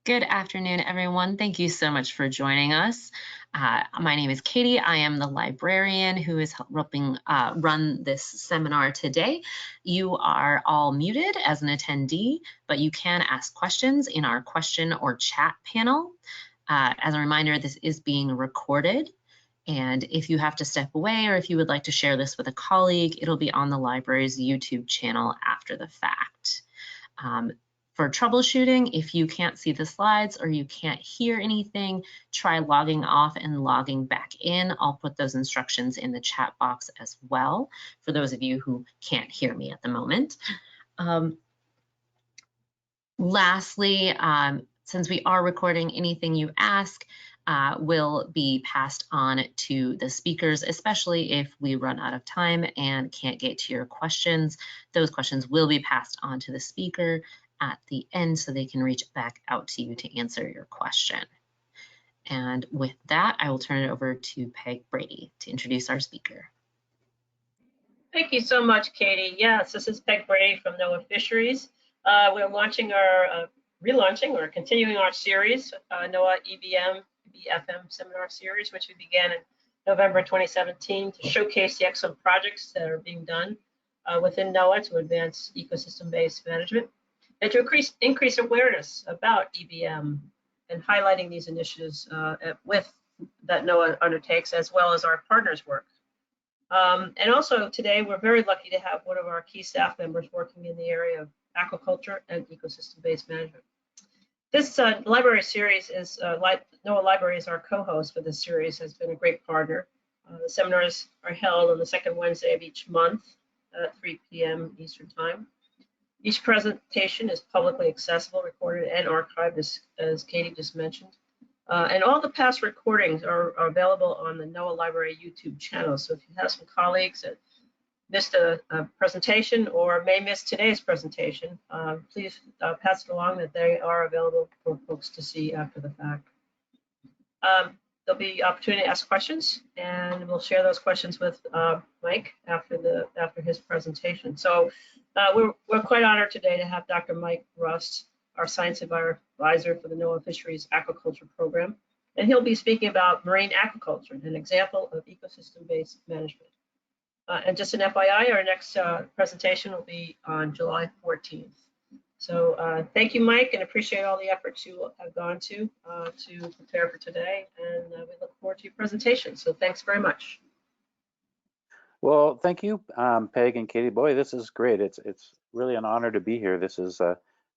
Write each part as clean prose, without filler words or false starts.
Good afternoon, everyone. Thank you so much for joining us. My name is Katie. I am the librarian who is helping run this seminar today. You are all muted as an attendee, but you can ask questions in our question or chat panel. As a reminder, this is being recorded. And if you have to step away or if you would like to share this with a colleague, it'll be on the library's YouTube channel after the fact. For troubleshooting, if you can't see the slides or you can't hear anything, try logging off and logging back in. I'll put those instructions in the chat box as well for those of you who can't hear me at the moment. Lastly, since we are recording, anything you ask will be passed on to the speakers, especially if we run out of time and can't get to your questions. Those questions will be passed on to the speaker at the end so they can reach back out to you to answer your question. And with that, I will turn it over to Peg Brady to introduce our speaker. Thank you so much, Katie. Yes, this is Peg Brady from NOAA Fisheries. We're launching our, relaunching or continuing our series, NOAA EBM, BFM seminar series, which we began in November 2017 to showcase the excellent projects that are being done within NOAA to advance ecosystem-based management and to increase awareness about EBM and highlighting these initiatives that NOAA undertakes, as well as our partners' work. And also today, we're very lucky to have one of our key staff members working in the area of aquaculture and ecosystem-based management. This library series is, NOAA Library is our co-host for this series, has been a great partner. The seminars are held on the second Wednesday of each month at 3 p.m. Eastern Time. Each presentation is publicly accessible, recorded, and archived, as Katie just mentioned. And all the past recordings are available on the NOAA Library YouTube channel. So if you have some colleagues that missed a presentation or may miss today's presentation, please pass it along that they are available for folks to see after the fact. There'll be opportunity to ask questions, and we'll share those questions with Mike after his presentation. So we're quite honored today to have Dr. Mike Rust, our science advisor for the NOAA Fisheries Aquaculture Program, and he'll be speaking about marine aquaculture, an example of ecosystem-based management. And just an FYI, our next presentation will be on July 14th. So thank you, Mike, and appreciate all the efforts you have gone to prepare for today, and we look forward to your presentation. So thanks very much. Well, thank you, Peg and Katie. Boy, this is great. It's really an honor to be here. This is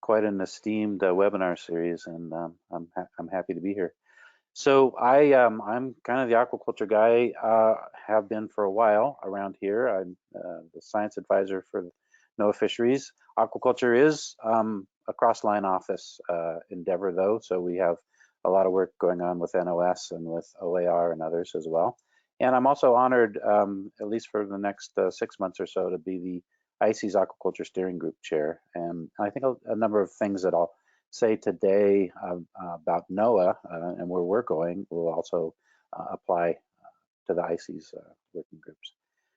quite an esteemed webinar series, and I'm happy to be here. So I'm kind of the aquaculture guy, have been for a while around here. I'm the science advisor for NOAA Fisheries. Aquaculture is a cross-line office endeavor, though, so we have a lot of work going on with NOS and with OAR and others as well. And I'm also honored, at least for the next 6 months or so, to be the ICES Aquaculture Steering Group Chair. And I think a number of things that I'll say today about NOAA and where we're going will also apply to the ICES working groups.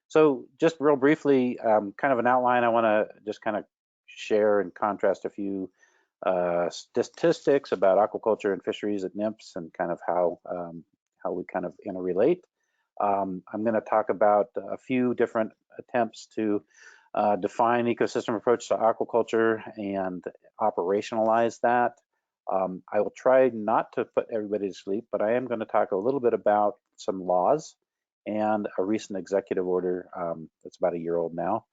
So just real briefly, kind of an outline, I want to just kind of share and contrast a few statistics about aquaculture and fisheries at NIMS and kind of how we kind of interrelate. I'm going to talk about a few different attempts to define ecosystem approach to aquaculture and operationalize that. I will try not to put everybody to sleep, but I am going to talk a little bit about some laws and a recent executive order that's about a year old now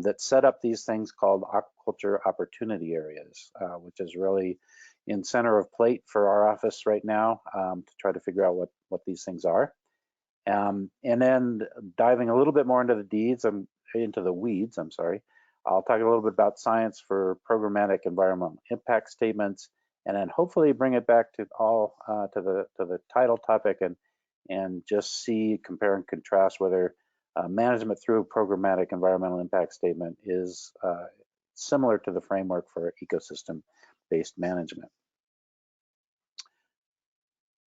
that set up these things called aquaculture opportunity areas, which is really in center of plate for our office right now to try to figure out what these things are. And then diving a little bit more into the weeds, I'll talk a little bit about science for programmatic environmental impact statements, and then hopefully bring it back to the title topic and just compare and contrast whether management through a programmatic environmental impact statement is similar to the framework for ecosystem-based management.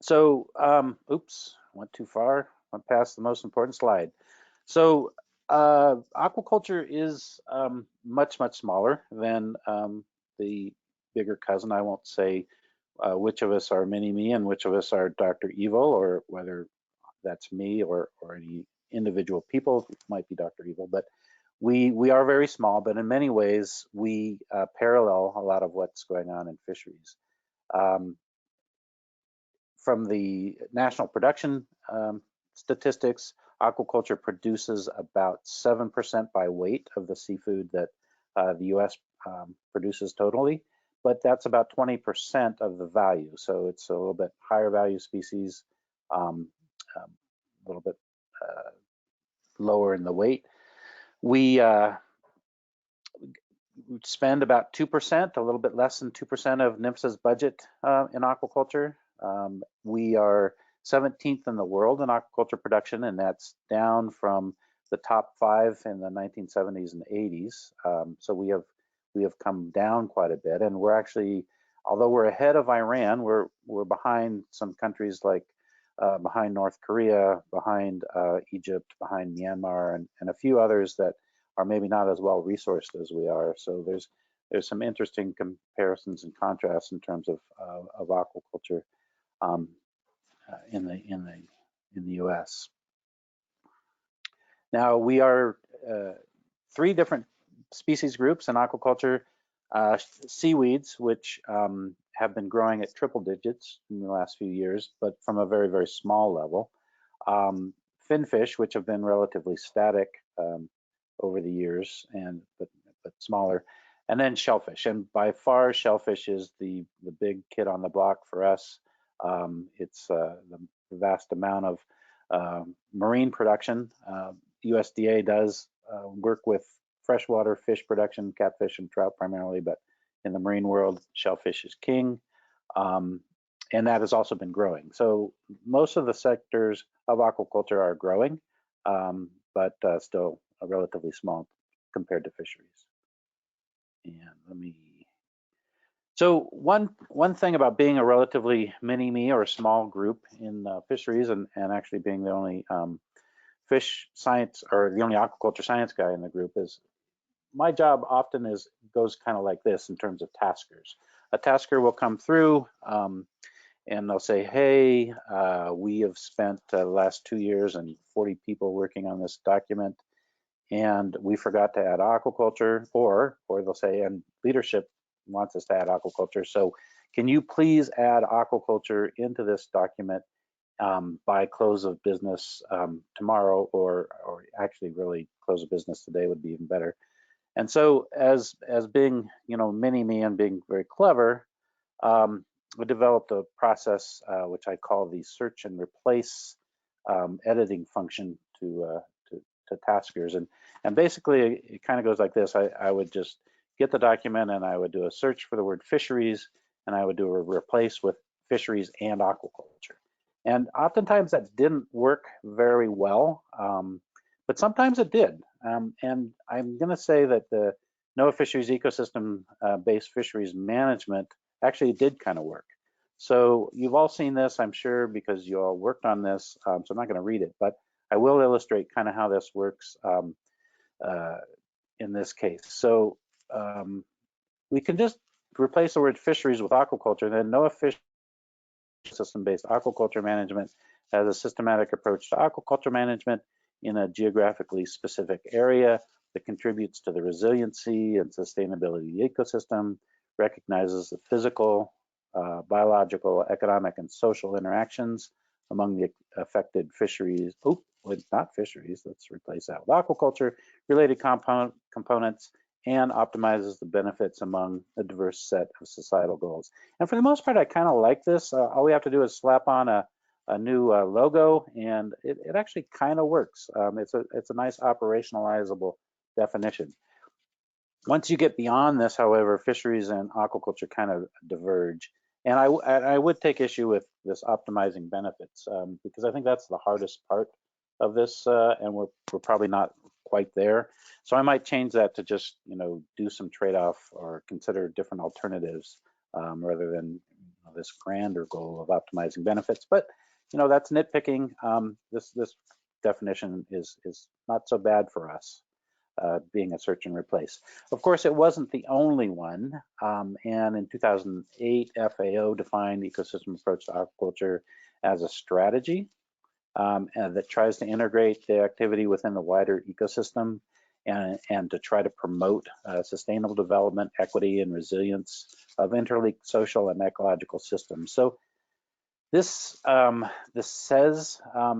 So, oops, went too far. Went past the most important slide. So aquaculture is much smaller than the bigger cousin. I won't say which of us are mini-me and which of us are Dr. Evil, or whether that's me or any individual people might be Dr. Evil. But we are very small, but in many ways we parallel a lot of what's going on in fisheries. From the national production statistics, aquaculture produces about 7% by weight of the seafood that the U.S. Produces totally, but that's about 20% of the value. So it's a little bit higher value species, a little bit lower in the weight. We spend about 2%, a little bit less than 2% of NMFSA's budget in aquaculture. We are 17th in the world in aquaculture production, and that's down from the top 5 in the 1970s and 80s. So we have come down quite a bit, and we're actually, although we're ahead of Iran, we're behind some countries like behind North Korea, behind Egypt, behind Myanmar, and a few others that are maybe not as well resourced as we are. So there's some interesting comparisons and contrasts in terms of aquaculture in the U.S. Now we are 3 different species groups in aquaculture. Seaweeds, which have been growing at triple digits in the last few years, but from a very, very small level. Finfish, which have been relatively static over the years, but smaller. And then shellfish, and by far shellfish is the big kid on the block for us. It's the vast amount of marine production. USDA does work with freshwater fish production, catfish and trout primarily, but in the marine world, shellfish is king. And that has also been growing. So most of the sectors of aquaculture are growing, but still relatively small compared to fisheries. And so one thing about being a relatively mini-me or a small group in fisheries, and actually being the only fish science or the only aquaculture science guy in the group, is my job often goes kind of like this in terms of taskers. A tasker will come through and they'll say, hey, we have spent the last 2 years and 40 people working on this document, and we forgot to add aquaculture, or they'll say, and leadership wants us to add aquaculture, so can you please add aquaculture into this document by close of business tomorrow, or actually really close of business today would be even better. And so as being, mini-me and being very clever, we developed a process which I call the search and replace editing function to taskers. And basically it kind of goes like this. I would just get the document and I would do a search for the word fisheries, and I would do a replace with fisheries and aquaculture. And oftentimes that didn't work very well, but sometimes it did. And I'm going to say that the NOAA Fisheries ecosystem-based fisheries management actually did kind of work. So you've all seen this, I'm sure, because you all worked on this, so I'm not going to read it, but I will illustrate kind of how this works in this case. So we can just replace the word fisheries with aquaculture, and then NOAA Fisheries ecosystem-based aquaculture management has a systematic approach to aquaculture management in a geographically specific area that contributes to the resiliency and sustainability of the ecosystem, recognizes the physical, biological, economic, and social interactions among the affected fisheries. Oh, not fisheries, let's replace that with aquaculture, related components, and optimizes the benefits among a diverse set of societal goals. And for the most part, I kind of like this. All we have to do is slap on a new logo, and it actually kind of works. It's a nice operationalizable definition. Once you get beyond this, however, fisheries and aquaculture kind of diverge. And I would take issue with this optimizing benefits because I think that's the hardest part of this, and we're probably not quite there. So I might change that to just do some trade-off or consider different alternatives rather than this grander goal of optimizing benefits. But that's nitpicking. This definition is not so bad for us. being a search and replace. Of course, it wasn't the only one, and in 2008, FAO defined ecosystem approach to aquaculture as a strategy and that tries to integrate the activity within the wider ecosystem and to try to promote sustainable development, equity, and resilience of interlinked social and ecological systems. So this says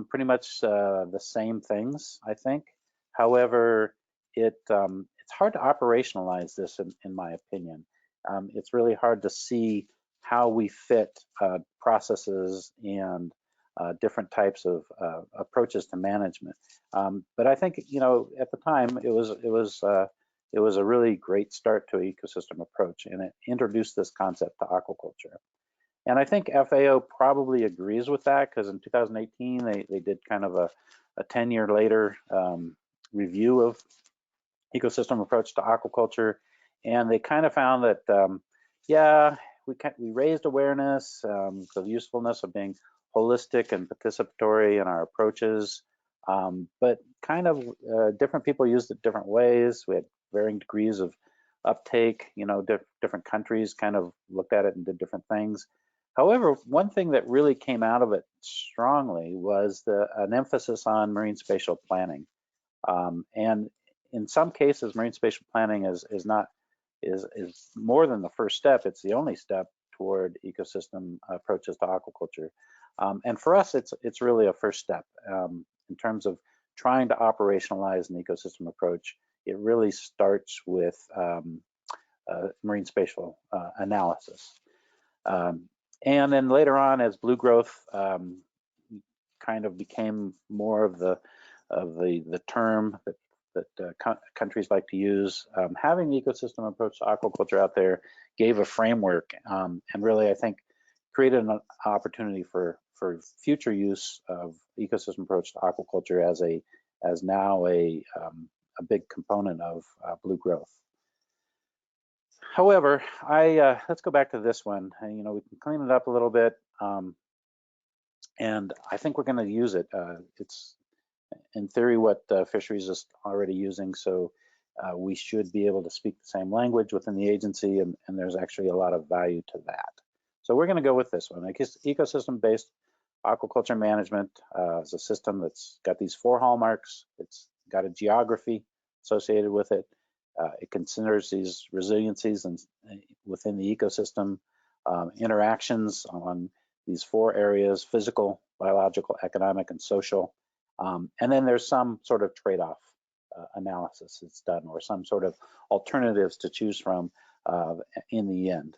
pretty much the same things, I think. However, it's hard to operationalize this, in my opinion. It's really hard to see how we fit processes and different types of approaches to management. But I think, you know, at the time it was a really great start to an ecosystem approach, and it introduced this concept to aquaculture. And I think FAO probably agrees with that, because in 2018 they did kind of a 10-year later review of ecosystem approach to aquaculture, and they kind of found that yeah, we raised awareness of the usefulness of being holistic and participatory in our approaches, but kind of different people used it different ways. We had varying degrees of uptake. You know, different countries kind of looked at it and did different things. However, one thing that really came out of it strongly was an emphasis on marine spatial planning. And in some cases, marine spatial planning is more than the first step. It's the only step toward ecosystem approaches to aquaculture. And for us, it's really a first step in terms of trying to operationalize an ecosystem approach. It really starts with marine spatial analysis. And then later on, as blue growth kind of became more of the term that countries like to use, having the ecosystem approach to aquaculture out there gave a framework, and really, I think, created an opportunity for future use of ecosystem approach to aquaculture as now a big component of blue growth. However, let's go back to this one. You know, we can clean it up a little bit, and I think we're going to use it. It's in theory what Fisheries is already using, so we should be able to speak the same language within the agency, and there's actually a lot of value to that. So we're going to go with this one. I guess ecosystem-based aquaculture management is a system that's got these 4 hallmarks. It's got a geography associated with it. It considers these resiliencies within the ecosystem, interactions on these 4 areas: physical, biological, economic, and social. And then there's some sort of trade-off analysis that's done, or some sort of alternatives to choose from in the end.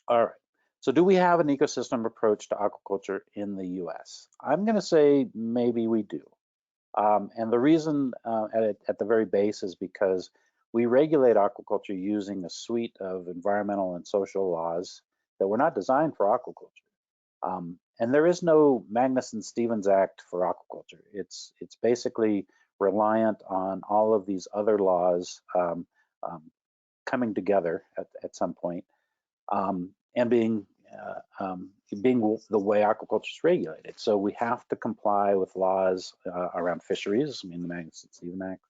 All right, so do we have an ecosystem approach to aquaculture in the US? I'm gonna say maybe we do. And the reason at the very base is because we regulate aquaculture using a suite of environmental and social laws that were not designed for aquaculture. And there is no Magnuson-Stevens Act for aquaculture. It's basically reliant on all of these other laws coming together at some point, and being the way aquaculture is regulated. So we have to comply with laws around fisheries, I mean the Magnuson-Stevens Act,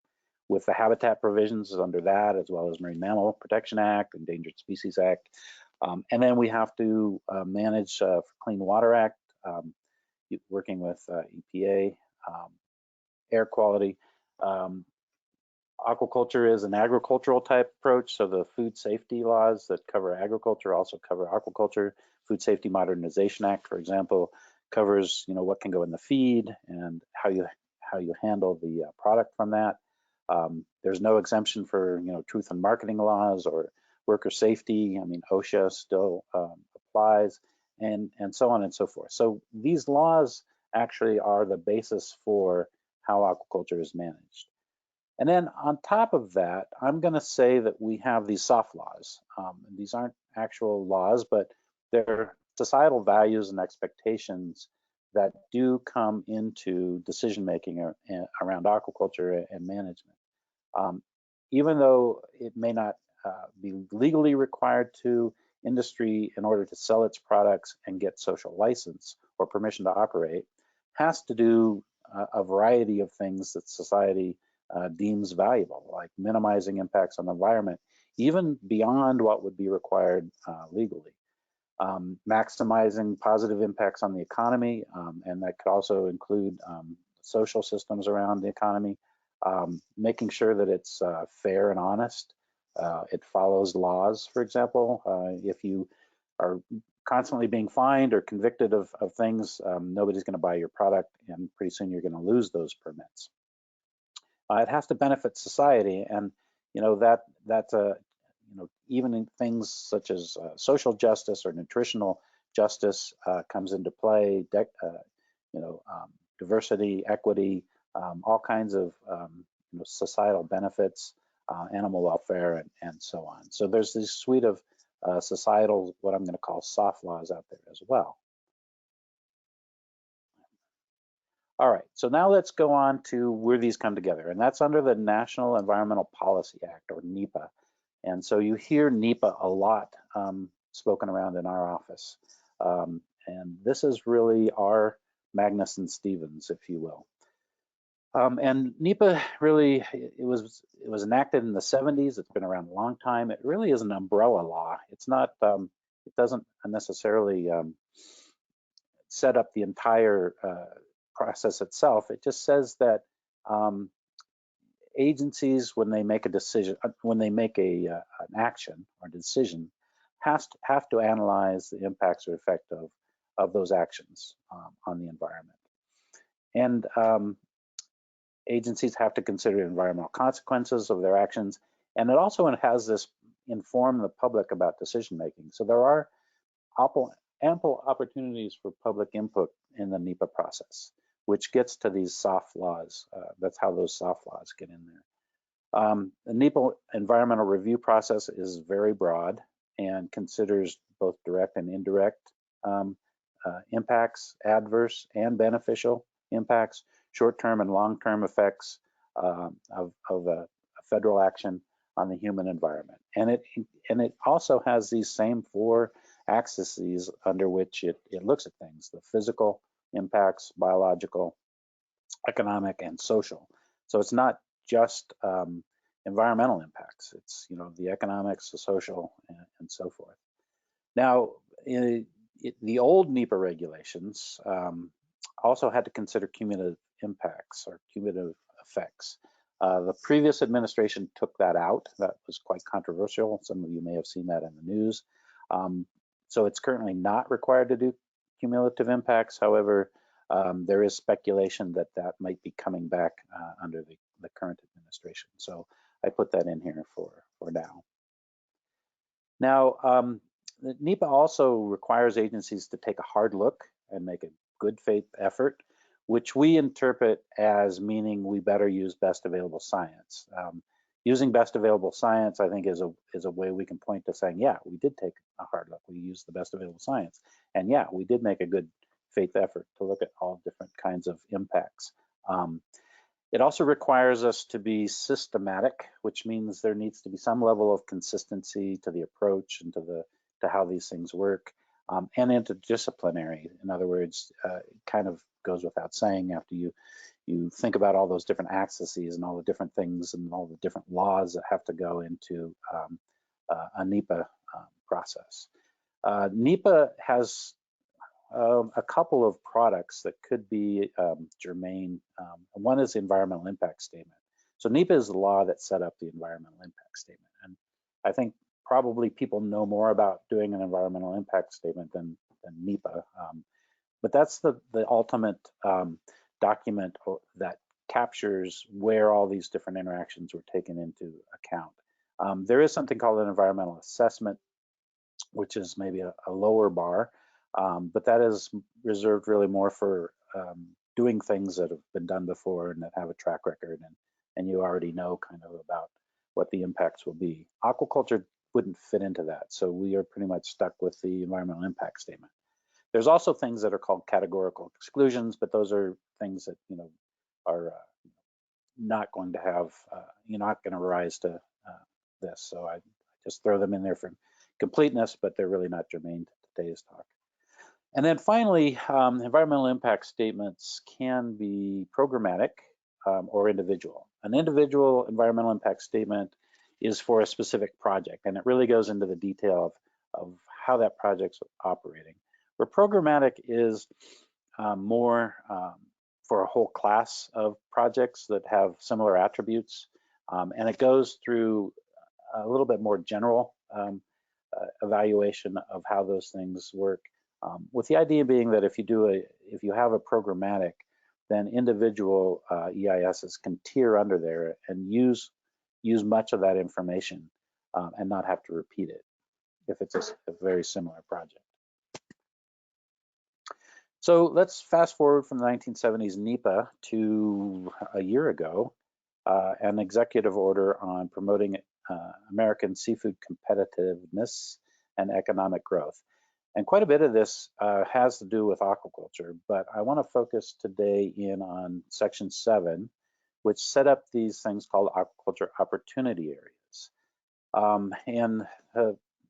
with the habitat provisions under that, as well as Marine Mammal Protection Act, Endangered Species Act. And then we have to manage for Clean Water Act, working with EPA, air quality. Aquaculture is an agricultural type approach, so the food safety laws that cover agriculture also cover aquaculture. Food Safety Modernization Act, for example, covers, you know, what can go in the feed and how you handle the product from that. There's no exemption for, you know, truth in marketing laws or worker safety. I mean, OSHA still applies, and so on and so forth. So these laws actually are the basis for how aquaculture is managed. And then on top of that, I'm going to say that we have these soft laws. These aren't actual laws, but they're societal values and expectations that do come into decision-making around aquaculture and management. Even though it may not be legally required to, industry, in order to sell its products and get social license or permission to operate, has to do a variety of things that society deems valuable, like minimizing impacts on the environment, even beyond what would be required legally. Maximizing positive impacts on the economy, and that could also include social systems around the economy, making sure that it's fair and honest. It follows laws, for example. If you are constantly being fined or convicted of things, nobody's going to buy your product, and pretty soon you're going to lose those permits. It has to benefit society, and that's a even in things such as social justice or nutritional justice comes into play. Diversity, equity, all kinds of societal benefits, animal welfare, and so on. So there's this suite of societal, what I'm going to call soft laws out there as well. All right, so now let's go on to where these come together, and that's under the National Environmental Policy Act, or NEPA. And so you hear NEPA a lot spoken around in our office. And this is really our Magnuson-Stevens, if you will. And NEPA really, it was enacted in the 70s. It's been around a long time. It really is an umbrella law. It's not, it doesn't necessarily set up the entire process itself. It just says that agencies, when they make a decision, when they make an action or decision, have to analyze the impacts or effect of those actions on the environment. And agencies have to consider environmental consequences of their actions. And it also has this inform the public about decision making. So there are ample opportunities for public input in the NEPA process, which gets to these soft laws. That's how those soft laws get in there. The NEPA environmental review process is very broad and considers both direct and indirect impacts, adverse and beneficial impacts, short-term and long-term effects of a federal action on the human environment. And it also has these same 4 axes under which it looks at things: the physical impacts, biological, economic, and social. So it's not just environmental impacts. It's the economics, the social, and so forth. Now, the old NEPA regulations also had to consider cumulative impacts or cumulative effects. The previous administration took that out. That was quite controversial. Some of you may have seen that in the news. So it's currently not required to do cumulative impacts. However, there is speculation that that might be coming back under the current administration. So I put that in here for now. Now, the NEPA also requires agencies to take a hard look and make a good faith effort, which we interpret as meaning we better use best available science. Using best available science, I think, is a way we can point to saying, yeah, we did take a hard look. We used the best available science. And yeah, we did make a good faith effort to look at all different kinds of impacts. It also requires us to be systematic, which means there needs to be some level of consistency to the approach and to how these things work, and interdisciplinary. In other words, it kind of goes without saying, after you think about all those different axes and all the different things and all the different laws that have to go into a NEPA process. NEPA has a couple of products that could be germane. One is the environmental impact statement. So NEPA is the law that set up the environmental impact statement. And I think probably people know more about doing an environmental impact statement than NEPA. But that's the ultimate document that captures where all these different interactions were taken into account. There is something called an environmental assessment, which is maybe a lower bar, but that is reserved really more for doing things that have been done before and that have a track record, and you already know kind of about what the impacts will be. Aquaculture wouldn't fit into that, so we are pretty much stuck with the environmental impact statement. There's also things that are called categorical exclusions, but those are things that are not going to have, you're not going to rise to this. So I just throw them in there for completeness, but they're really not germane to today's talk. And then finally, environmental impact statements can be programmatic or individual. An individual environmental impact statement is for a specific project, and it really goes into the detail of how that project's operating. Where programmatic is more for a whole class of projects that have similar attributes, and it goes through a little bit more general evaluation of how those things work. With the idea being that if you have a programmatic, then individual EISs can tier under there and use much of that information and not have to repeat it if it's a very similar project. So let's fast forward from the 1970s NEPA to a year ago, an executive order on promoting American seafood competitiveness and economic growth. And quite a bit of this has to do with aquaculture, but I want to focus today in on Section 7, which set up these things called aquaculture opportunity areas. And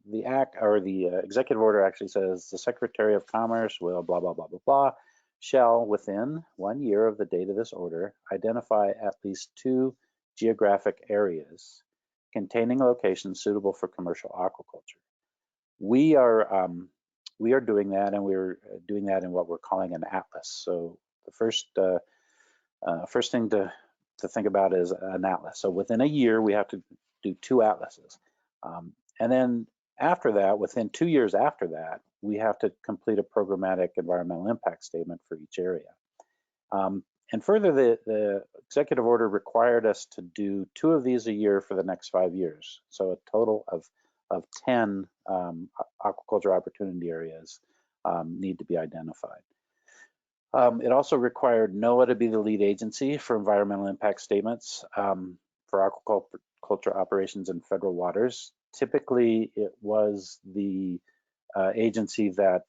the act or the executive order actually says the Secretary of Commerce will blah, blah, blah, blah, blah, shall within 1 year of the date of this order identify at least 2 geographic areas containing locations suitable for commercial aquaculture. We are doing that, and we're doing that in what we're calling an atlas. So the first thing to think about is an atlas. So within a year, we have to do 2 atlases. And then after that, within 2 years after that, we have to complete a programmatic environmental impact statement for each area. And further, the executive order required us to do 2 of these a year for the next 5 years. So a total of 10 aquaculture opportunity areas need to be identified. It also required NOAA to be the lead agency for environmental impact statements for aquaculture operations in federal waters. Typically, it was the agency that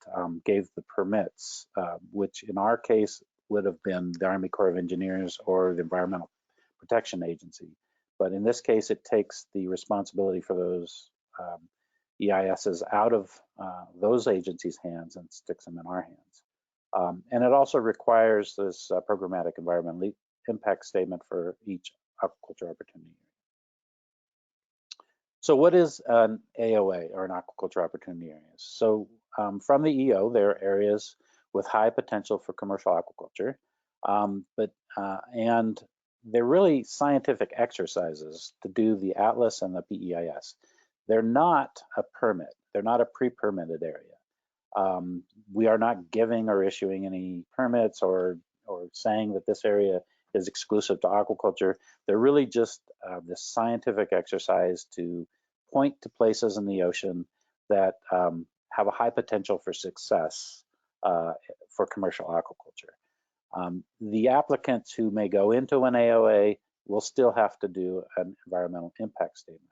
gave the permits, which in our case would have been the Army Corps of Engineers or the Environmental Protection Agency. But in this case, it takes the responsibility for those EISs out of those agencies' hands and sticks them in our hands. And it also requires this programmatic environmental impact statement for each aquaculture opportunity. So what is an AOA, or an aquaculture opportunity areas? So from the EO, there are areas with high potential for commercial aquaculture, and they're really scientific exercises to do the atlas and the PEIS. They're not a permit. They're not a pre-permitted area. We are not giving or issuing any permits or saying that this area is exclusive to aquaculture. They're really just this scientific exercise to point to places in the ocean that have a high potential for success for commercial aquaculture. The applicants who may go into an AOA will still have to do an environmental impact statement.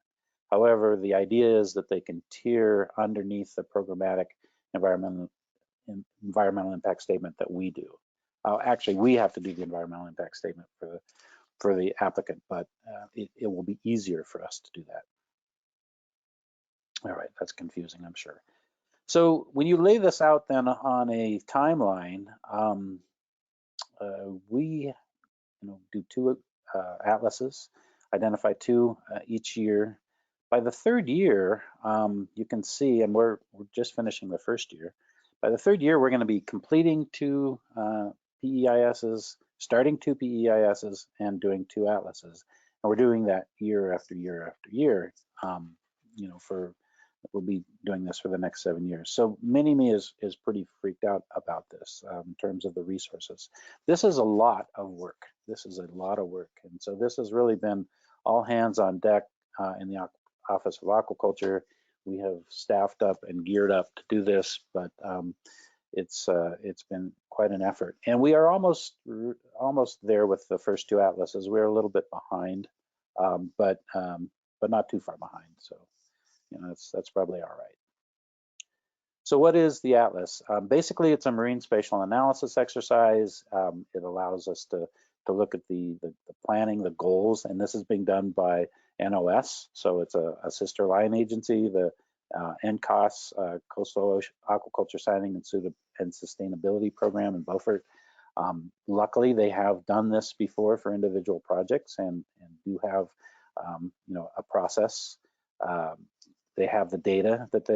However, the idea is that they can tier underneath the programmatic environmental impact statement that we do. Actually, we have to do the environmental impact statement for the applicant, but it will be easier for us to do that. All right, that's confusing, I'm sure. So when you lay this out then on a timeline, we do 2 atlases, identify 2 each year. By the 3rd year, you can see, and we're just finishing the 1st year. By the 3rd year, we're going to be completing 2 PEISs, starting 2 PEISs, and doing 2 atlases. And we're doing that year after year after year. We'll be doing this for the next 7 years. So Mini-Me is pretty freaked out about this in terms of the resources. This is a lot of work. This is a lot of work. And so this has really been all hands on deck in the Office of Aquaculture. We have staffed up and geared up to do this, but it's been quite an effort. And we are almost there with the first 2 atlases. We're a little bit behind, but not too far behind. So that's probably all right. So what is the atlas? Basically, it's a marine spatial analysis exercise. It allows us to look at the planning, the goals, and this is being done by NOS. So it's a sister line agency. The NCOS, Coastal Aquaculture Siting and Sustainability Program in Beaufort. Luckily, they have done this before for individual projects and do have, a process. They have the data that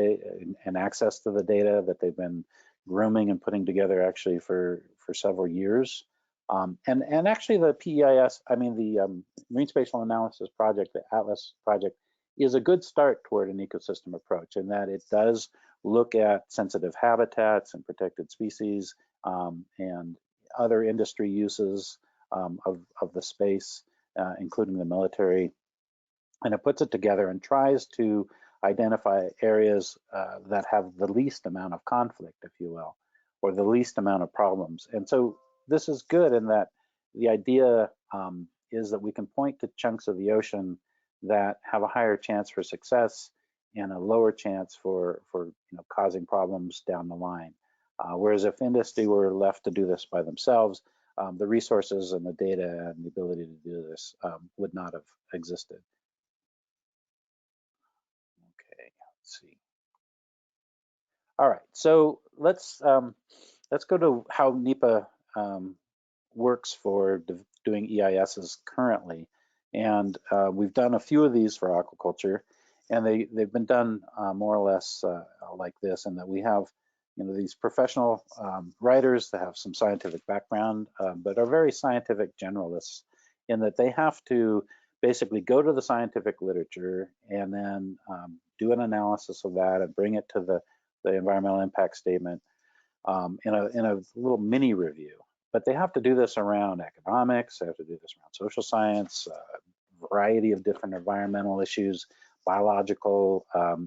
and access to the data that they've been grooming and putting together actually for several years. And actually the PEIS, the Marine Spatial Analysis Project, the Atlas project, is a good start toward an ecosystem approach in that it does look at sensitive habitats and protected species and other industry uses of the space, including the military. And it puts it together and tries to identify areas that have the least amount of conflict, if you will, or the least amount of problems. And so this is good in that the idea is that we can point to chunks of the ocean that have a higher chance for success and a lower chance for causing problems down the line. Whereas if industry were left to do this by themselves, the resources and the data and the ability to do this would not have existed. Okay, let's see. All right, so let's go to how NEPA works for doing EISs currently. And we've done a few of these for aquaculture, and they've been done more or less like this, in that we have these professional writers that have some scientific background, but are very scientific generalists in that they have to basically go to the scientific literature and then do an analysis of that and bring it to the environmental impact statement in a little mini review. But they have to do this around economics, they have to do this around social science, a variety of different environmental issues, biological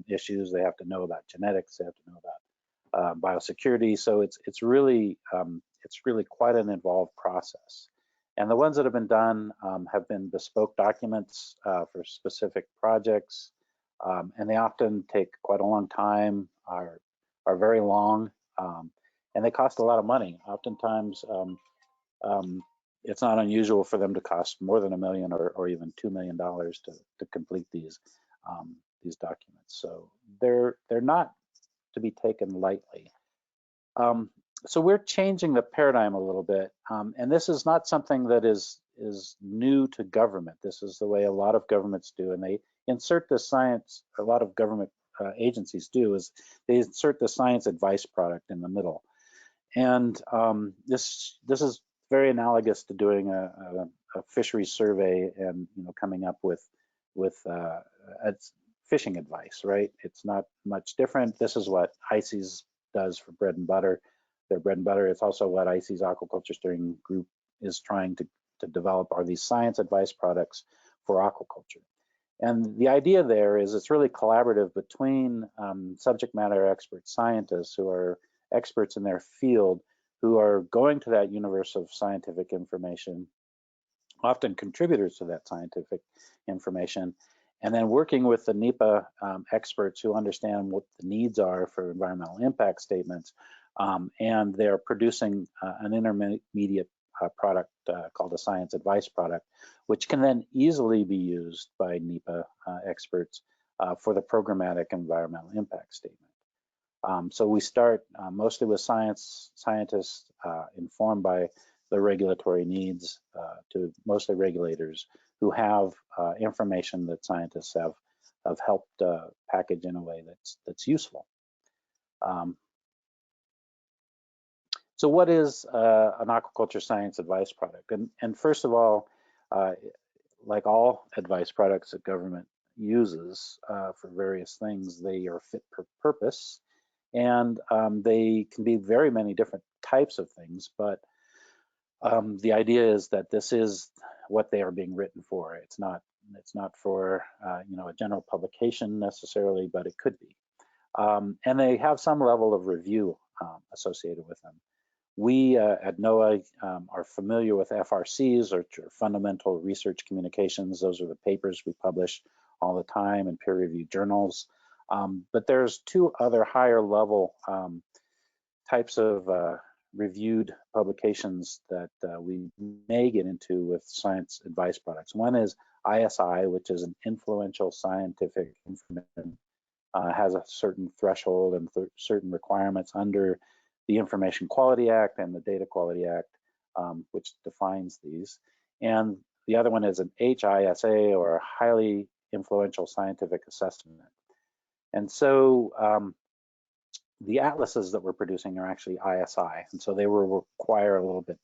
issues. They have to know about genetics, they have to know about biosecurity. So it's really quite an involved process. And the ones that have been done have been bespoke documents for specific projects, and they often take quite a long time, are very long, and they cost a lot of money. Oftentimes, it's not unusual for them to cost more than $1 million or even $2 million to complete these documents. So they're not to be taken lightly. So we're changing the paradigm a little bit, and this is not something that is new to government. This is the way a lot of governments do, and they insert the science. A lot of government agencies do is they insert the science advice product in the middle, and this is very analogous to doing a fisheries survey and coming up with fishing advice, right? It's not much different. This is what ICES does for bread and butter. Their bread and butter. It's also what ICES Aquaculture Steering Group is trying to develop, are these science advice products for aquaculture. And the idea there is it's really collaborative between subject matter expert scientists who are experts in their field, who are going to that universe of scientific information, often contributors to that scientific information, and then working with the NEPA experts who understand what the needs are for environmental impact statements, and they're producing an intermediate product called a science advice product, which can then easily be used by NEPA experts for the programmatic environmental impact statement. So we start mostly with scientists informed by the regulatory needs to mostly regulators who have information that scientists have helped package in a way that's useful. So what is an aquaculture science advice product? And first of all, like all advice products that government uses for various things, they are fit for purpose, and they can be very many different types of things, but the idea is that this is what they are being written for. It's not for a general publication necessarily, but it could be. And they have some level of review associated with them. We at NOAA are familiar with FRCs, or fundamental research communications. Those are the papers we publish all the time in peer-reviewed journals. But there's two other higher level types of reviewed publications that we may get into with science advice products. One is ISI, which is an influential scientific information has a certain threshold and certain requirements under the Information Quality Act and the Data Quality Act, which defines these. And the other one is an HISA, or a highly influential scientific assessment. And so the atlases that we're producing are actually ISI, and so they will require a little bit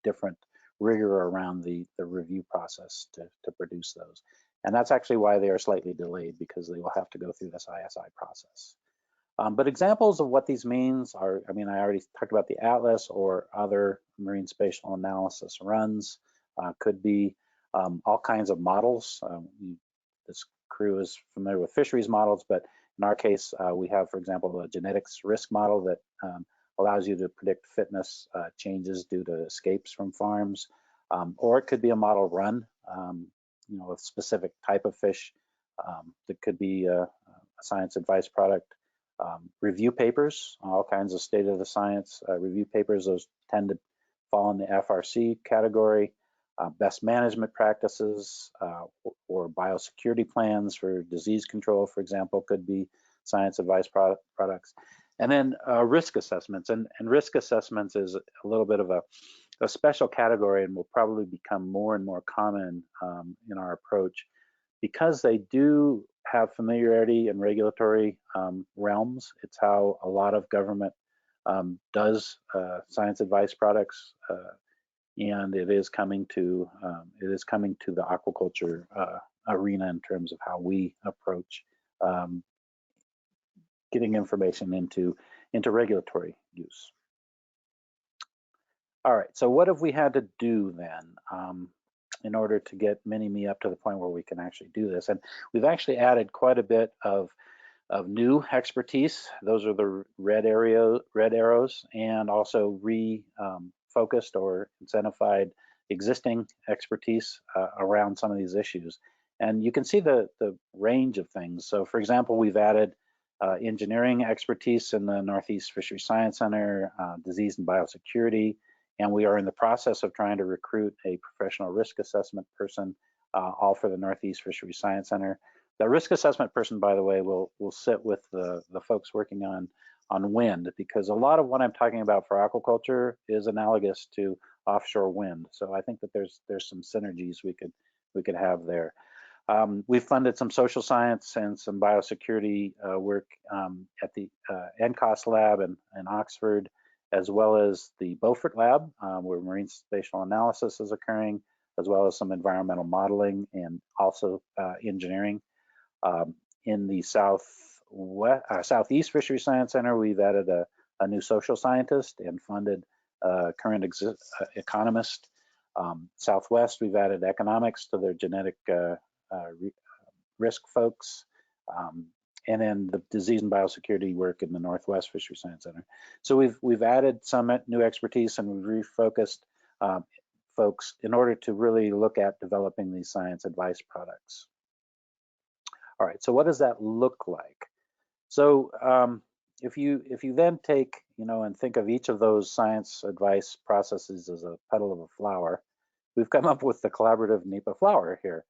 different rigor around the review process to produce those. And that's actually why they are slightly delayed, because they will have to go through this ISI process. But examples of what these means are, I already talked about the atlas or other marine spatial analysis runs. Could be all kinds of models. This crew is familiar with fisheries models, but in our case, we have, for example, a genetics risk model that allows you to predict fitness changes due to escapes from farms. Or it could be a model run, a specific type of fish. That could be a science advice product. Review papers, all kinds of state of the science review papers, those tend to fall in the FRC category. Best management practices or biosecurity plans for disease control, for example, could be science advice products. And then risk assessments, and risk assessments is a little bit of a special category, and will probably become more and more common in our approach, because they do have familiarity in regulatory realms. It's how a lot of government does science advice products, and it is coming to the aquaculture arena in terms of how we approach getting information into regulatory use. All right, so what have we had to do then in order to get Mini-Me up to the point where we can actually do this? And we've actually added quite a bit of new expertise. Those are the red arrows, and also refocused or incentivized existing expertise around some of these issues. And you can see the range of things. So for example, we've added engineering expertise in the Northeast Fisheries Science Center, disease and biosecurity, and we are in the process of trying to recruit a professional risk assessment person, all for the Northeast Fisheries Science Center. The risk assessment person, by the way, will sit with the folks working on wind, because a lot of what I'm talking about for aquaculture is analogous to offshore wind. So I think that there's some synergies we could have there. We've funded some social science and some biosecurity work at the NCOS lab in Oxford, as well as the Beaufort lab, where marine spatial analysis is occurring, as well as some environmental modeling and also engineering. In the Southeast Fisheries Science Center, we've added a new social scientist and funded a current economist. Southwest, we've added economics to their genetic risk folks, and then the disease and biosecurity work in the Northwest Fisheries Science Center. So we've added some new expertise, and we've refocused folks in order to really look at developing these science advice products. All right, so what does that look like? So if you then take, and think of each of those science advice processes as a petal of a flower, we've come up with the collaborative NEPA flower here,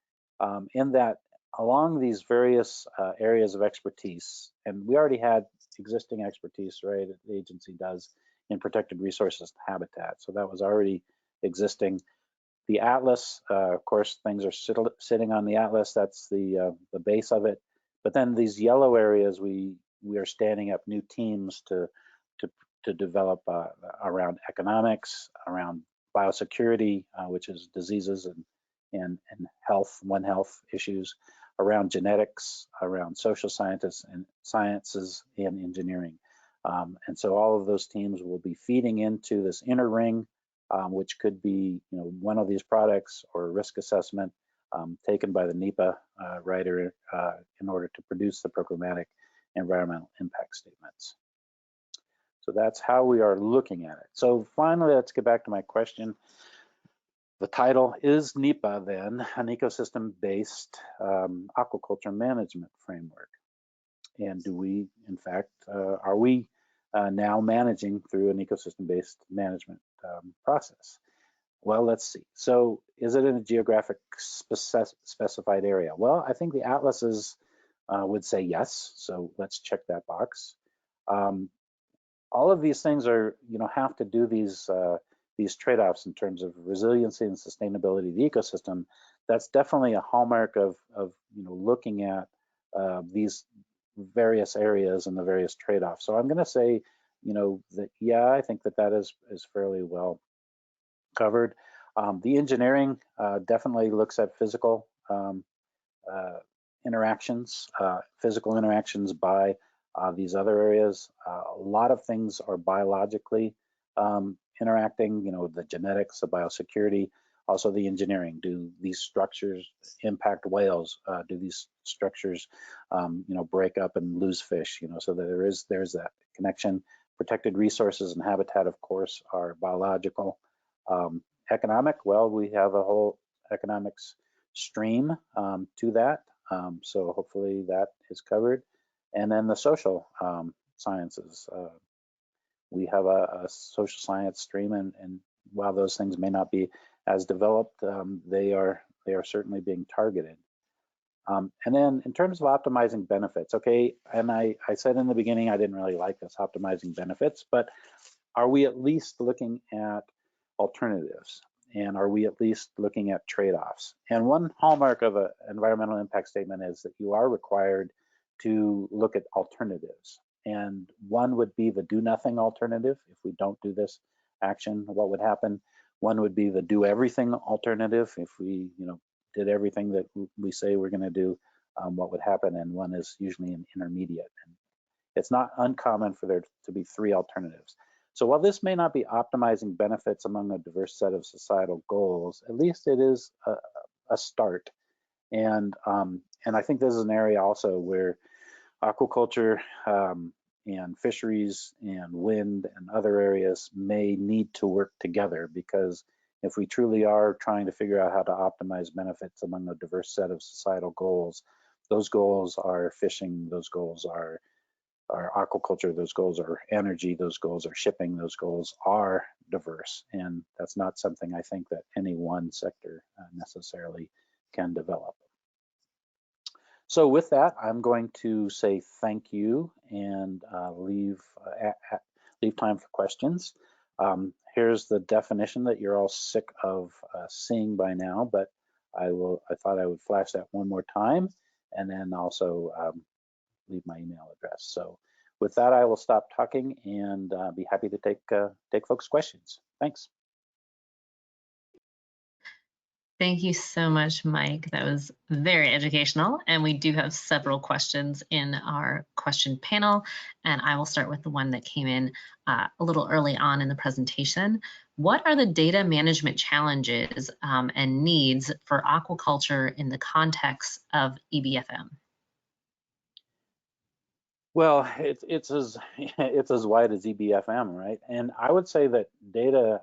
in that along these various areas of expertise, and we already had existing expertise, right, the agency does in protected resources and habitat, so that was already existing. The atlas, of course, things are sitting on the atlas. That's the base of it. But then these yellow areas, we are standing up new teams to develop around economics, around biosecurity, which is diseases and health, One Health issues, around genetics, around social scientists and sciences and engineering. And so all of those teams will be feeding into this inner ring, which could be one of these products or a risk assessment taken by the NEPA writer in order to produce the programmatic environmental impact statements. So that's how we are looking at it. So finally, let's get back to my question. The title is NEPA then, an ecosystem-based aquaculture management framework. And do we, in fact, are we now managing through an ecosystem-based management process? Well, let's see. So is it in a geographic specified area? Well, I think the atlases would say yes. So let's check that box. All of these things are, have to do these trade-offs in terms of resiliency and sustainability of the ecosystem. That's definitely a hallmark of looking at these various areas and the various trade-offs. So I'm going to say, that yeah, I think that is fairly well covered. The engineering definitely looks at physical interactions, physical interactions by these other areas. A lot of things are biologically interacting, the genetics, the biosecurity, also the engineering. Do these structures impact whales? Do these structures, break up and lose fish? So that there's that connection. Protected resources and habitat, of course, are biological. Economic, well, we have a whole economics stream to that. So hopefully that is covered. And then the social sciences. We have a social science stream, and while those things may not be as developed, they are certainly being targeted. And then in terms of optimizing benefits, okay, and I said in the beginning I didn't really like this optimizing benefits, but are we at least looking at alternatives? And are we at least looking at trade-offs? And one hallmark of an environmental impact statement is that you are required to look at alternatives. And one would be the do nothing alternative. If we don't do this action, what would happen? One would be the do everything alternative. If we did everything that we say we're going to do, what would happen? And one is usually an intermediate. And it's not uncommon for there to be three alternatives. So while this may not be optimizing benefits among a diverse set of societal goals, at least it is a start. And I think this is an area also where aquaculture and fisheries and wind and other areas may need to work together, because if we truly are trying to figure out how to optimize benefits among a diverse set of societal goals, those goals are fishing, those goals are aquaculture, those goals are energy, those goals are shipping, those goals are diverse. And that's not something I think that any one sector necessarily can develop. So with that, I'm going to say thank you and leave time for questions. Here's the definition that you're all sick of seeing by now, but I thought I would flash that one more time, and then also leave my email address. So with that, I will stop talking and be happy to take folks' questions. Thanks. Thank you so much, Mike. That was very educational. And we do have several questions in our question panel. And I will start with the one that came in a little early on in the presentation. What are the data management challenges and needs for aquaculture in the context of EBFM? Well, it's as wide as EBFM, right? And I would say that data,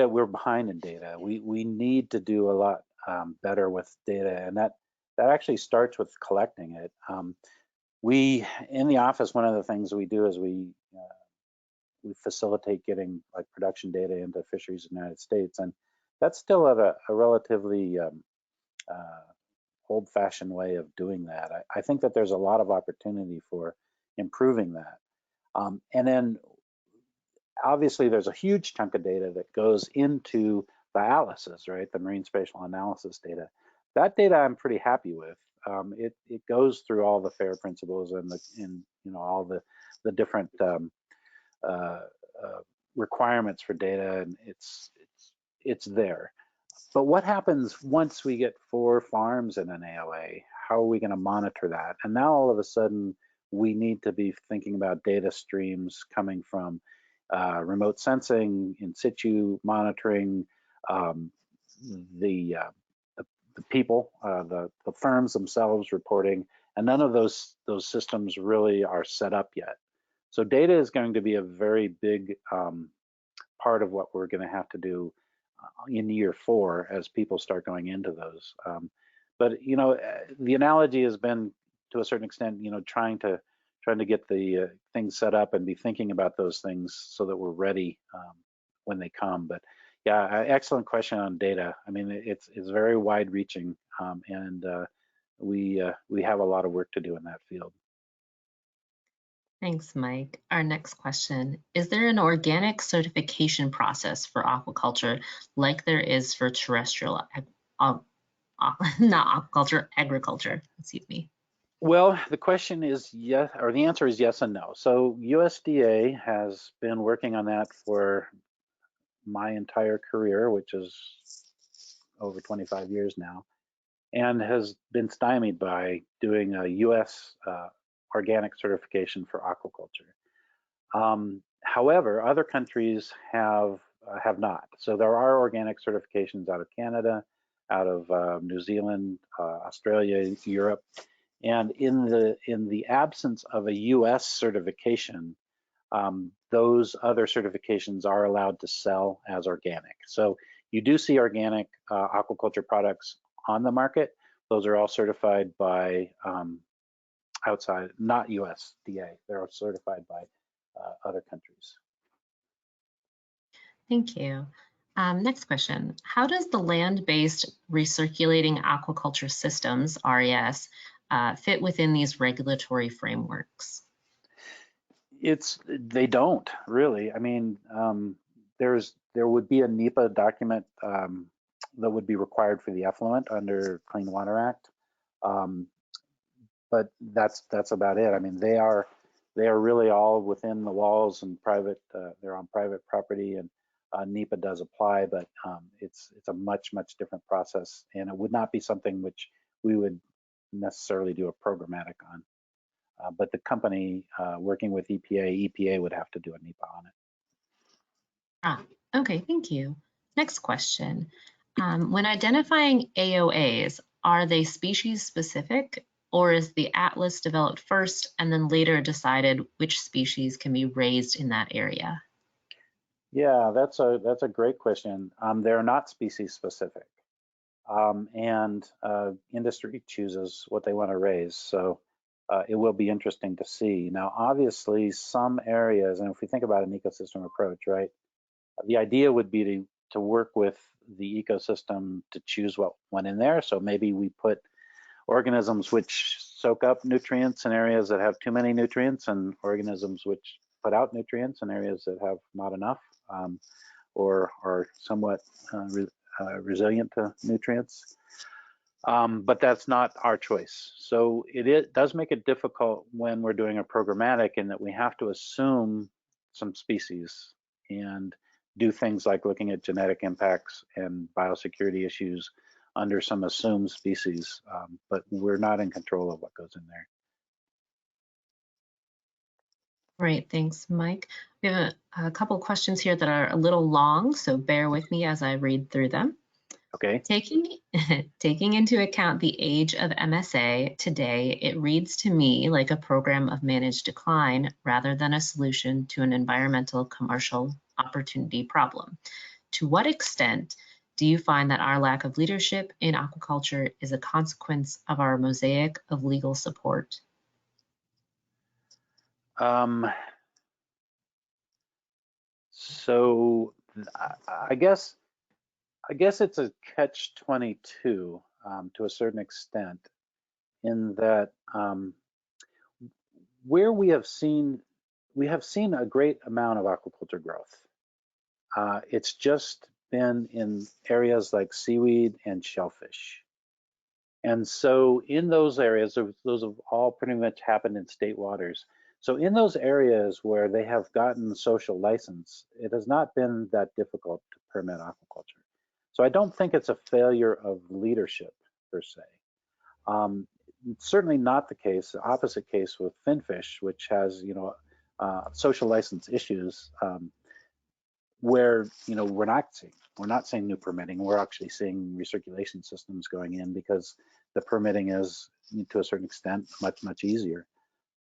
we're behind in data. We need to do a lot better with data, and that actually starts with collecting it. We in the office, one of the things we do is we facilitate getting like production data into fisheries in the United States, and that's still at a relatively old-fashioned way of doing that. I think that there's a lot of opportunity for improving that. And then obviously there's a huge chunk of data that goes into the ALICEs, right? The marine spatial analysis data. That data I'm pretty happy with. It goes through all the FAIR principles and all the different requirements for data, and it's there. But what happens once we get 4 farms in an AOA? How are we going to monitor that? And now all of a sudden, we need to be thinking about data streams coming from remote sensing, in situ monitoring, the people, the firms themselves reporting, and none of those systems really are set up yet. So data is going to be a very big part of what we're going to have to do in year 4 as people start going into those. But the analogy has been, to a certain extent, trying to get the things set up and be thinking about those things so that we're ready when they come. But yeah, excellent question on data. I mean, it's very wide-reaching, and we have a lot of work to do in that field. Thanks, Mike. Our next question, is there an organic certification process for aquaculture like there is for terrestrial, not aquaculture, agriculture, excuse me? Well, the question is yes, or the answer is yes and no. So USDA has been working on that for my entire career, which is over 25 years now, and has been stymied by doing a US organic certification for aquaculture. However, other countries have not. So there are organic certifications out of Canada, out of New Zealand, Australia, Europe, and in the absence of a U.S. certification, those other certifications are allowed to sell as organic. So you do see organic aquaculture products on the market. Those are all certified by outside, not USDA. They're certified by other countries. Thank you. Next question. How does the land-based recirculating aquaculture systems, RES, fit within these regulatory frameworks? They don't really. I mean, there would be a NEPA document that would be required for the effluent under Clean Water Act, but that's about it. I mean, they are really all within the walls and private. They're on private property, and NEPA does apply, but it's a much different process, and it would not be something which we would necessarily do a programmatic on. But the company working with EPA would have to do a NEPA on it. Okay, thank you. Next question. When identifying AOAs, are they species specific, or is the atlas developed first and then later decided which species can be raised in that area? Yeah, that's a great question. They're not species specific, and industry chooses what they want to raise. So it will be interesting to see. Now, obviously, some areas, and if we think about an ecosystem approach, right, the idea would be to work with the ecosystem to choose what went in there. So maybe we put organisms which soak up nutrients in areas that have too many nutrients, and organisms which put out nutrients in areas that have not enough, or are somewhat resilient to nutrients. But that's not our choice. So it does make it difficult when we're doing a programmatic, in that we have to assume some species and do things like looking at genetic impacts and biosecurity issues under some assumed species, but we're not in control of what goes in there. Great, thanks, Mike. We have a couple questions here that are a little long, so bear with me as I read through them. Okay. Taking into account the age of MSA today, it reads to me like a program of managed decline rather than a solution to an environmental commercial opportunity problem. To what extent do you find that our lack of leadership in aquaculture is a consequence of our mosaic of legal support? So I guess it's a catch-22 to a certain extent, in that where we have seen a great amount of aquaculture growth. It's just been in areas like seaweed and shellfish. And so in those areas, those have all pretty much happened in state waters. So in those areas where they have gotten social license, it has not been that difficult to permit aquaculture. So I don't think it's a failure of leadership per se. Certainly not the case, the opposite case with finfish, which has, social license issues, where, we're not seeing new permitting. We're actually seeing recirculation systems going in because the permitting is, to a certain extent, much easier.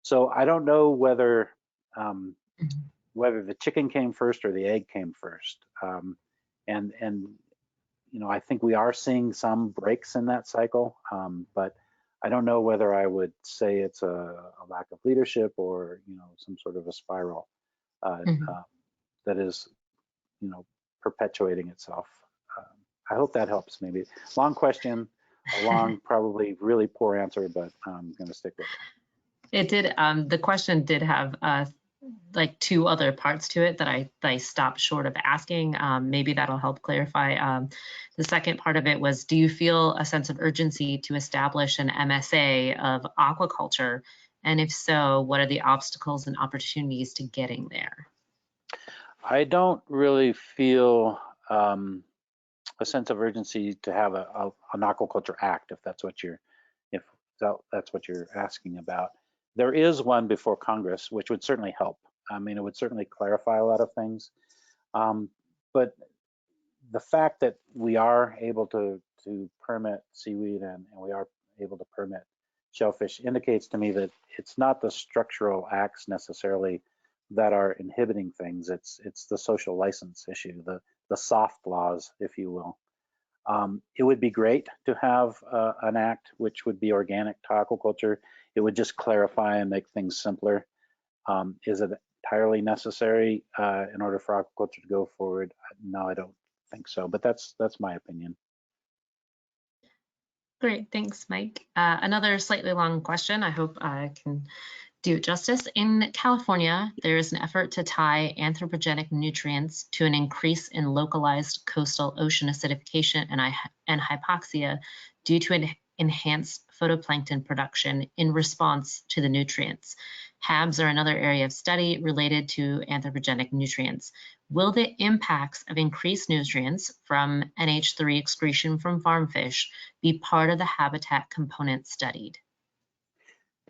So I don't know whether the chicken came first or the egg came first. And I think we are seeing some breaks in that cycle, but I don't know whether I would say it's a lack of leadership or some sort of a spiral that is perpetuating itself. I hope that helps. Maybe long question, a long, probably really poor answer, but I'm going to stick with it. It did, the question did have like two other parts to it that I stopped short of asking. Maybe that'll help clarify. The second part of it was, do you feel a sense of urgency to establish an MSA of aquaculture? And if so, what are the obstacles and opportunities to getting there? I don't really feel a sense of urgency to have an aquaculture act, if that's what you're asking about. There is one before Congress, which would certainly help. I mean, it would certainly clarify a lot of things. But the fact that we are able to permit seaweed and we are able to permit shellfish indicates to me that it's not the structural acts necessarily that are inhibiting things. It's the social license issue, the soft laws, if you will. It would be great to have an act which would be organic to aquaculture. It would just clarify and make things simpler. Is it entirely necessary in order for aquaculture to go forward? No, I don't think so, but that's my opinion. Great, thanks, Mike. Another slightly long question. I hope I can do it justice. In California, there is an effort to tie anthropogenic nutrients to an increase in localized coastal ocean acidification and hypoxia due to enhanced phytoplankton production in response to the nutrients. HABs are another area of study related to anthropogenic nutrients. Will the impacts of increased nutrients from NH3 excretion from farm fish be part of the habitat component studied?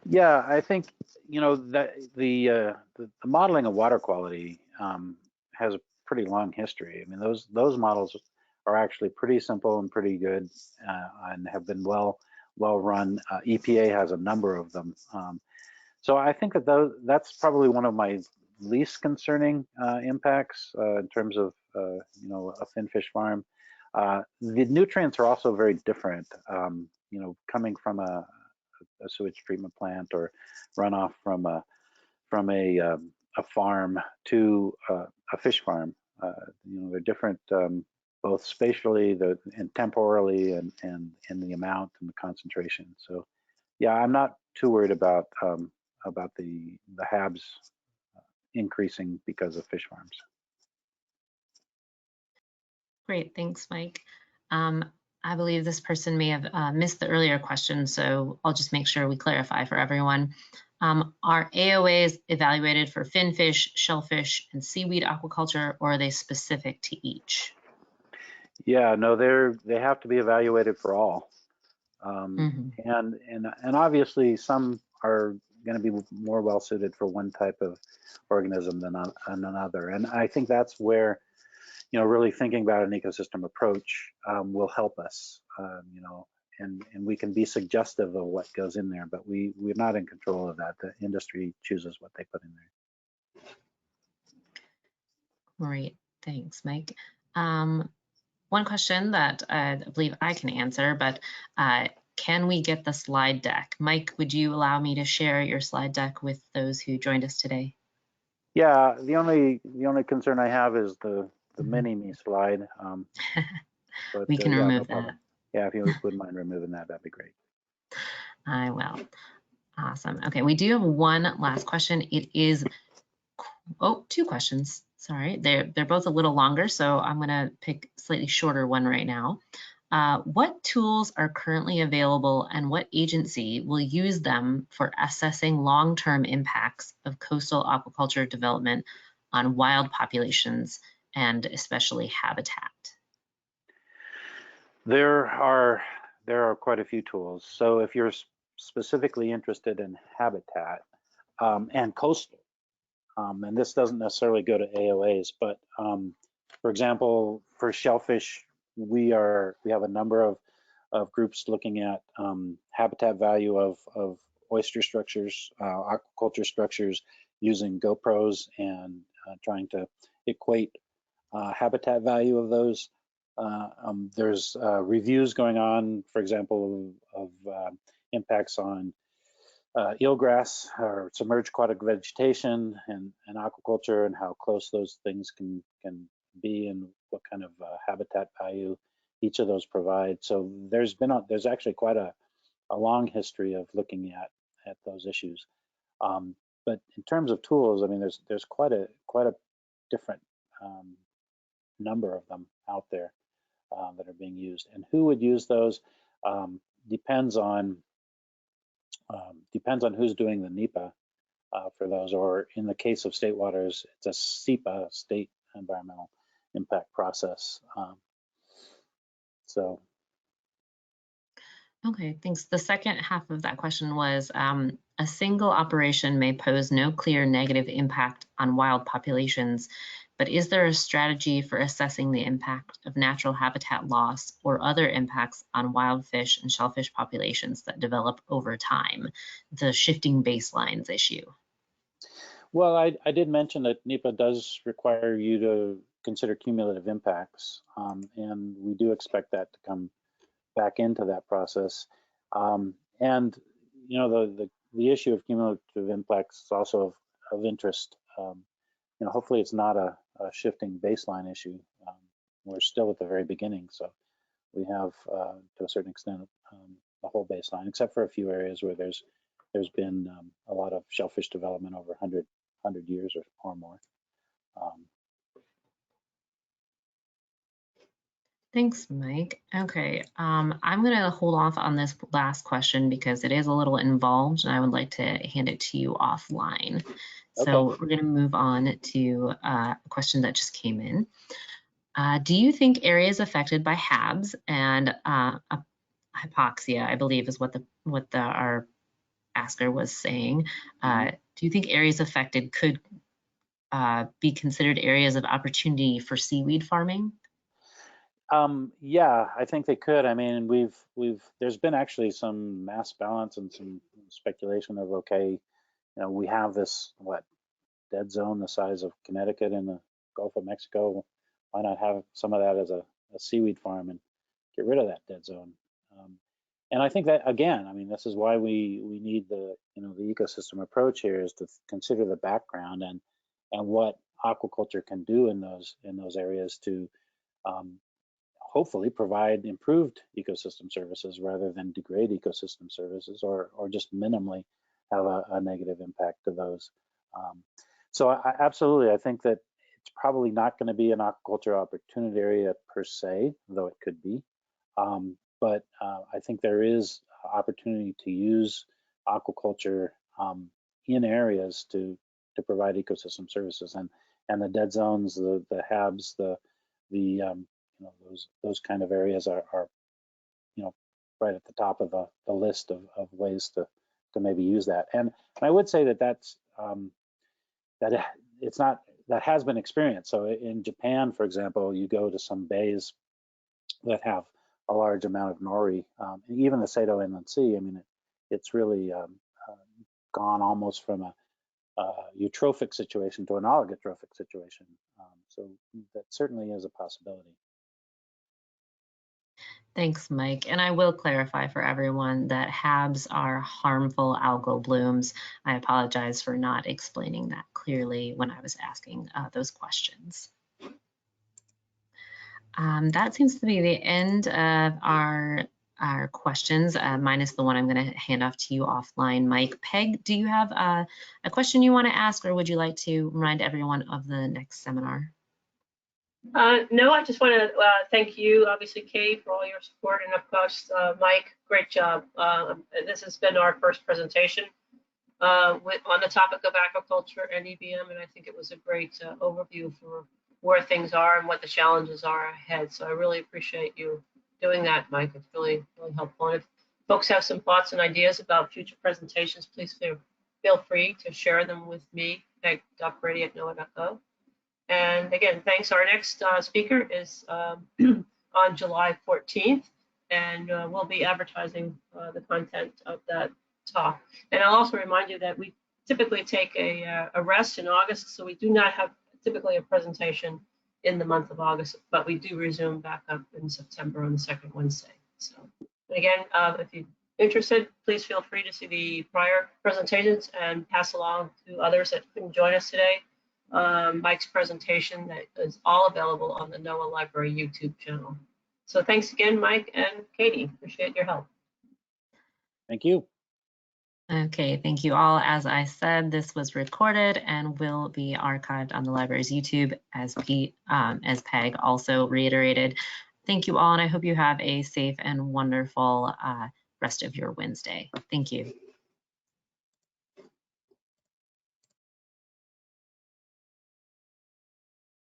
Yeah, I think that the modeling of water quality has a pretty long history. I mean, those models are actually pretty simple and pretty good and have been well run. EPA has a number of them. So I think that's probably one of my least concerning impacts in terms of a finfish farm. The nutrients are also very different. Coming from a sewage treatment plant or runoff from a farm to a fish farm. They're different both spatially and temporally and in the amount and the concentration. So yeah, I'm not too worried about the HABs increasing because of fish farms. Great, thanks, Mike. I believe this person may have missed the earlier question, so I'll just make sure we clarify for everyone. Are AOAs evaluated for finfish, shellfish, and seaweed aquaculture, or are they specific to each? Yeah, no, they have to be evaluated for all. And obviously some are going to be more well suited for one type of organism than another. And I think that's where really thinking about an ecosystem approach will help us. And we can be suggestive of what goes in there, but we're not in control of that. The industry chooses what they put in there. Great, thanks, Mike. One question that I believe I can answer, but can we get the slide deck? Mike, would you allow me to share your slide deck with those who joined us today? Yeah, the only concern I have is the mini-me slide. But we can yeah, remove no that. Yeah, if you wouldn't mind removing that, that'd be great. I will. Awesome. Okay, we do have one last question. It is, two questions. Sorry, they're both a little longer, so I'm going to pick a slightly shorter one right now. What tools are currently available and what agency will use them for assessing long-term impacts of coastal aquaculture development on wild populations and especially habitat? There are quite a few tools. So if you're specifically interested in habitat and coastal, and this doesn't necessarily go to AOAs, but for example, for shellfish, we have a number of groups looking at habitat value of oyster structures, aquaculture structures, using GoPros and trying to equate habitat value of those. There's reviews going on, for example, of impacts on eelgrass or submerged aquatic vegetation and aquaculture, and how close those things can be and what kind of habitat value each of those provide. So there's actually quite a long history of looking at those issues. But in terms of tools, I mean, there's quite a different number of them out there that are being used, and who would use those depends on who's doing the NEPA for those, or in the case of state waters, it's a SEPA, state environmental impact process. So. Okay, thanks. The second half of that question was, a single operation may pose no clear negative impact on wild populations, but is there a strategy for assessing the impact of natural habitat loss or other impacts on wild fish and shellfish populations that develop over time? The shifting baselines issue. Well, I did mention that NEPA does require you to consider cumulative impacts, and we do expect that to come back into that process. And you know, the issue of cumulative impacts is also of interest. You know, hopefully it's not a shifting baseline issue. We're still at the very beginning, so we have to a certain extent the whole baseline, except for a few areas where there's been a lot of shellfish development over 100 years or more. Thanks, Mike. Okay, I'm going to hold off on this last question because it is a little involved and I would like to hand it to you offline. So Okay. we're going to move on to a question that just came in. Do you think areas affected by HABs and hypoxia, I believe is what our asker was saying, do you think areas affected could be considered areas of opportunity for seaweed farming? Yeah, I think they could. I mean, there's been actually some mass balance and some speculation of, okay, you know, we have this dead zone the size of Connecticut in the Gulf of Mexico. Why not have some of that as a seaweed farm and get rid of that dead zone? And I think that, again, I mean, this is why we need the ecosystem approach here, is to consider the background and what aquaculture can do in those areas to hopefully provide improved ecosystem services rather than degrade ecosystem services, or just minimally have a negative impact to those. So absolutely, I think that it's probably not going to be an aquaculture opportunity area per se, though it could be. But I think there is opportunity to use aquaculture in areas to provide ecosystem services, and the dead zones, the HABs, those kind of areas are right at the top of the list of ways to maybe use that. And I would say that that has been experienced. So in Japan, for example, you go to some bays that have a large amount of nori, even the Sato Inland Sea. I mean, it's really gone almost from a eutrophic situation to an oligotrophic situation. So that certainly is a possibility. Thanks, Mike. And I will clarify for everyone that HABs are harmful algal blooms. I apologize for not explaining that clearly when I was asking those questions. That seems to be the end of our questions, minus the one I'm going to hand off to you offline, Mike. Peg, do you have a question you want to ask, or would you like to remind everyone of the next seminar? No, I just want to thank you, obviously, Katie, for all your support, and of course, Mike, great job. This has been our first presentation on the topic of aquaculture and EBM, and I think it was a great overview for where things are and what the challenges are ahead. So I really appreciate you doing that, Mike. It's really, really helpful. And if folks have some thoughts and ideas about future presentations, please feel free to share them with me, peg.brady@noaa.gov. And again, thanks. Our next speaker is on July 14th, and we'll be advertising the content of that talk. And I'll also remind you that we typically take a rest in August, so we do not have typically a presentation in the month of August, but we do resume back up in September on the second Wednesday. So again, if you're interested, please feel free to see the prior presentations and pass along to others that couldn't join us today Mike's presentation that is all available on the NOAA Library YouTube channel. So thanks again, Mike and Katie. Appreciate your help. Thank you. Okay, thank you all. As I said, this was recorded and will be archived on the library's YouTube, as Peg also reiterated. Thank you all, and I hope you have a safe and wonderful rest of your Wednesday. Thank you.